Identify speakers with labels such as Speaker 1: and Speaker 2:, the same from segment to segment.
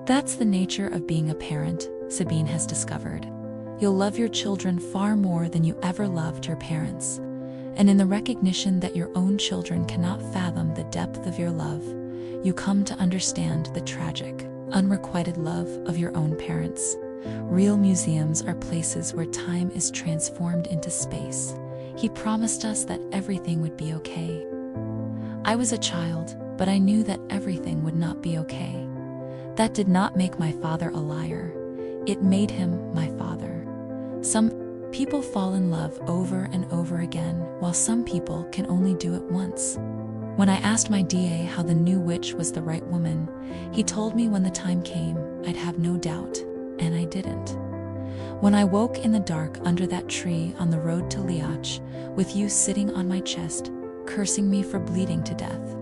Speaker 1: That's the nature of being a parent, Sabine has discovered. You'll love your children far more than you ever loved your parents. And in the recognition that your own children cannot fathom the depth of your love, you come to understand the tragic, unrequited love of your own parents. Real museums are places where time is transformed into space. He promised us that everything would be okay. I was a child, but I knew that everything would not be okay. That did not make my father a liar. It made him my father. Some people fall in love over and over again, while some people can only do it once. When I asked my DA how the new witch was the right woman, he told me when the time came, I'd have no doubt, and I didn't. When I woke in the dark under that tree on the road to Liach, with you sitting on my chest, cursing me for bleeding to death,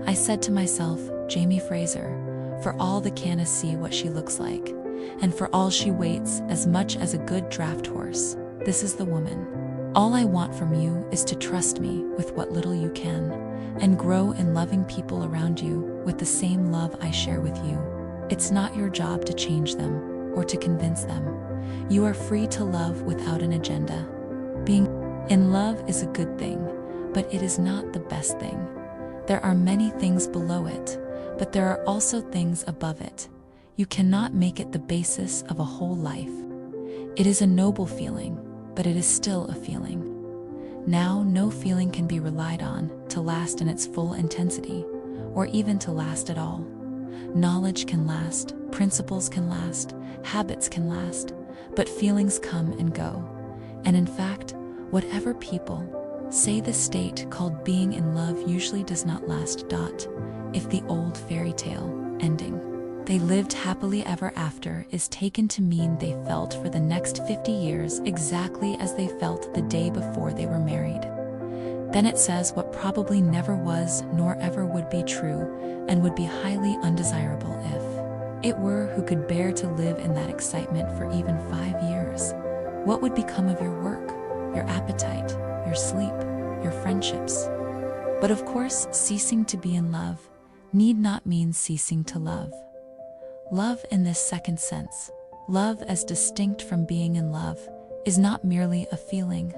Speaker 1: I said to myself, Jamie Fraser, for all the Canis see what she looks like, and for all she waits as much as a good draft horse, this is the woman. All I want from you is to trust me with what little you can, and grow in loving people around you with the same love I share with you. It's not your job to change them or to convince them. You are free to love without an agenda. Being in love is a good thing, but it is not the best thing. There are many things below it, but there are also things above it. You cannot make it the basis of a whole life. It is a noble feeling, but it is still a feeling. Now, no feeling can be relied on to last in its full intensity, or even to last at all. Knowledge can last, principles can last, habits can last, but feelings come and go. And in fact, whatever people say, the state called being in love usually does not last. If the old fairy tale ending, "They lived happily ever after," is taken to mean they felt for the next 50 years exactly as they felt the day before they were married, then it says what probably never was nor ever would be true, and would be highly undesirable if it were. Who could bear to live in that excitement for even 5 years? What would become of your work, your appetite, your sleep, your friendships? But of course, ceasing to be in love need not mean ceasing to love. Love in this second sense, love as distinct from being in love, is not merely a feeling.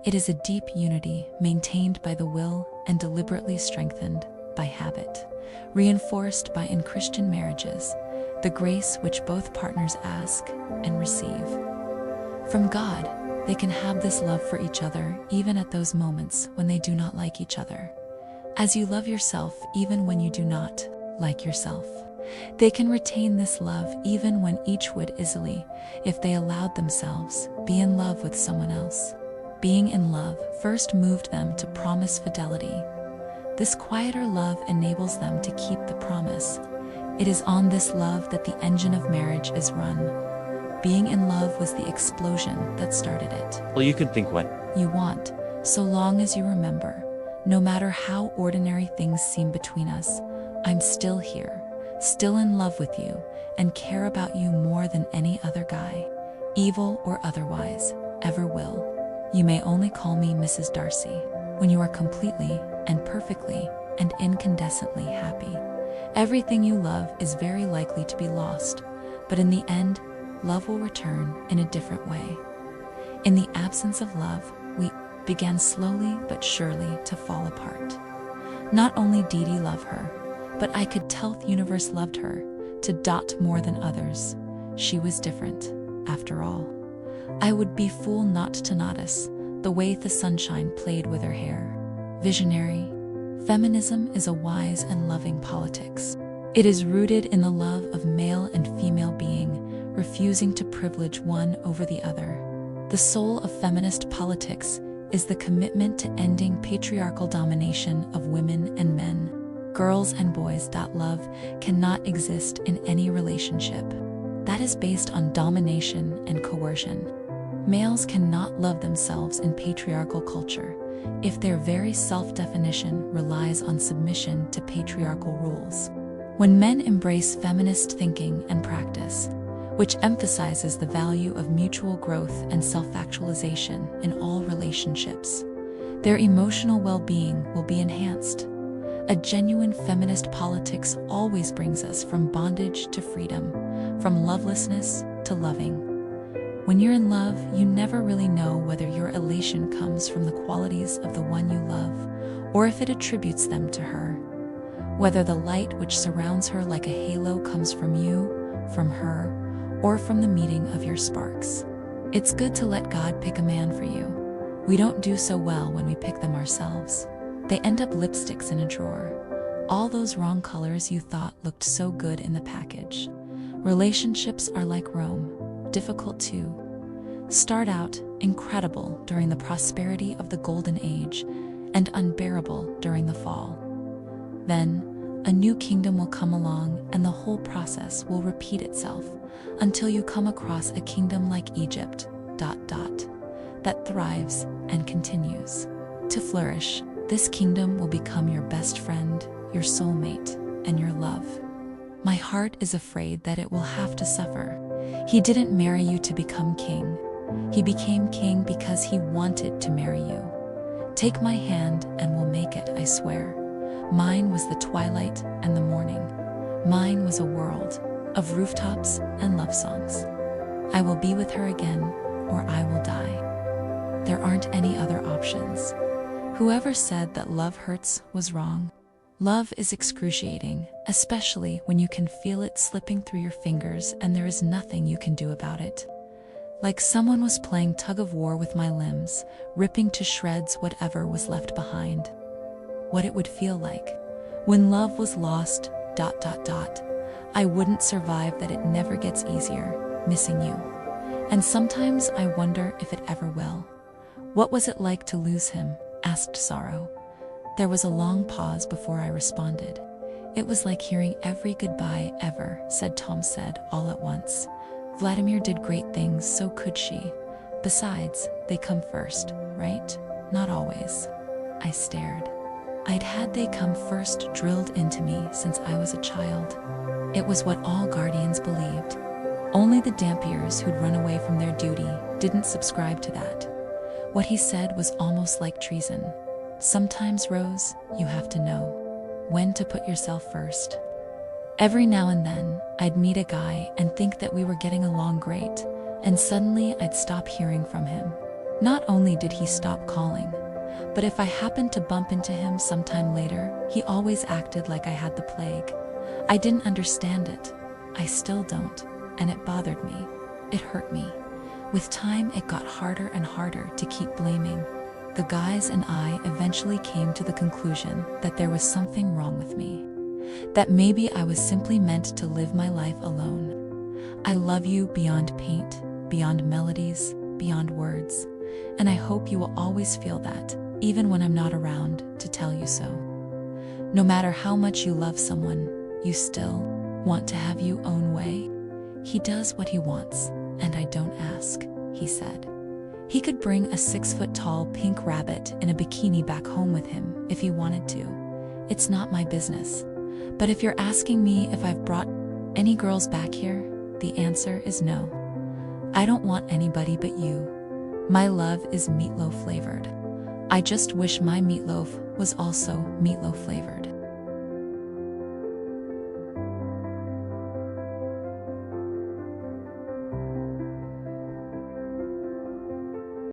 Speaker 1: It is a deep unity maintained by the will and deliberately strengthened by habit, reinforced by in Christian marriages, the grace which both partners ask and receive. From God, they can have this love for each other even at those moments when they do not like each other. As you love yourself even when you do not like yourself, they can retain this love even when each would easily, if they allowed themselves, be in love with someone else. Being in love first moved them to promise fidelity. This quieter love enables them to keep the promise. It is on this love that the engine of marriage is run. Being in love was the explosion that started it.
Speaker 2: Well, you can think what
Speaker 1: You want, so long as you remember, no matter how ordinary things seem between us, I'm still here, still in love with you, and care about you more than any other guy, evil or otherwise, ever will. You may only call me Mrs. Darcy when you are completely and perfectly and incandescently happy. Everything you love is very likely to be lost, but in the end, love will return in a different way. In the absence of love, we began slowly but surely to fall apart. Not only did he love her, but I could tell the universe loved her, more than others. She was different, after all. I would be fool not to notice the way the sunshine played with her hair. Visionary. Feminism is a wise and loving politics. It is rooted in the love of male and female being, refusing to privilege one over the other. The soul of feminist politics is the commitment to ending patriarchal domination of women and men, girls and boys. Love cannot exist in any relationship that is based on domination and coercion. Males cannot love themselves in patriarchal culture if their very self-definition relies on submission to patriarchal rules. When men embrace feminist thinking and practice, which emphasizes the value of mutual growth and self-actualization in all relationships, their emotional well-being will be enhanced. A genuine feminist politics always brings us from bondage to freedom, from lovelessness to loving. When you're in love, you never really know whether your elation comes from the qualities of the one you love, or if it attributes them to her. Whether the light which surrounds her like a halo comes from you, from her, or from the meeting of your sparks. It's good to let God pick a man for you. We don't do so well when we pick them ourselves. They end up lipsticks in a drawer. All those wrong colors you thought looked so good in the package. Relationships are like Rome, difficult too. Start out incredible during the prosperity of the golden age and unbearable during the fall. Then, a new kingdom will come along and the whole process will repeat itself until you come across a kingdom like Egypt, that thrives and continues to flourish. This kingdom will become your best friend, your soulmate, and your love. My heart is afraid that it will have to suffer. He didn't marry you to become king. He became king because he wanted to marry you. Take my hand and we'll make it, I swear. Mine was the twilight and the morning. Mine was a world of rooftops and love songs. I will be with her again, or I will die. There aren't any other options. Whoever said that love hurts was wrong. Love is excruciating, especially when you can feel it slipping through your fingers and there is nothing you can do about it. Like someone was playing tug of war with my limbs, ripping to shreds whatever was left behind. What it would feel like. When love was lost, I wouldn't survive that it never gets easier, missing you. And sometimes I wonder if it ever will. What was it like to lose him? Asked Sorrow. There was a long pause before I responded. It was like hearing every goodbye ever, said Tom said all at once. Vladimir did great things, so could she. Besides, they come first, right? Not always. I stared. I'd had they come first drilled into me since I was a child. It was what all guardians believed. Only the Dampiers who'd run away from their duty didn't subscribe to that. What he said was almost like treason. Sometimes, Rose, you have to know when to put yourself first. Every now and then, I'd meet a guy and think that we were getting along great, and suddenly I'd stop hearing from him. Not only did he stop calling, but if I happened to bump into him sometime later, he always acted like I had the plague. I didn't understand it. I still don't, and it bothered me. It hurt me. With time, it got harder and harder to keep blaming. The guys and I eventually came to the conclusion that there was something wrong with me. That maybe I was simply meant to live my life alone. I love you beyond paint, beyond melodies, beyond words. And I hope you will always feel that, even when I'm not around to tell you so. No matter how much you love someone, you still want to have your own way. He does what he wants, and I don't ask, he said. He could bring a 6-foot-tall pink rabbit in a bikini back home with him if he wanted to. It's not my business. But if you're asking me if I've brought any girls back here, the answer is no. I don't want anybody but you. My love is meatloaf flavored. I just wish my meatloaf was also meatloaf flavored.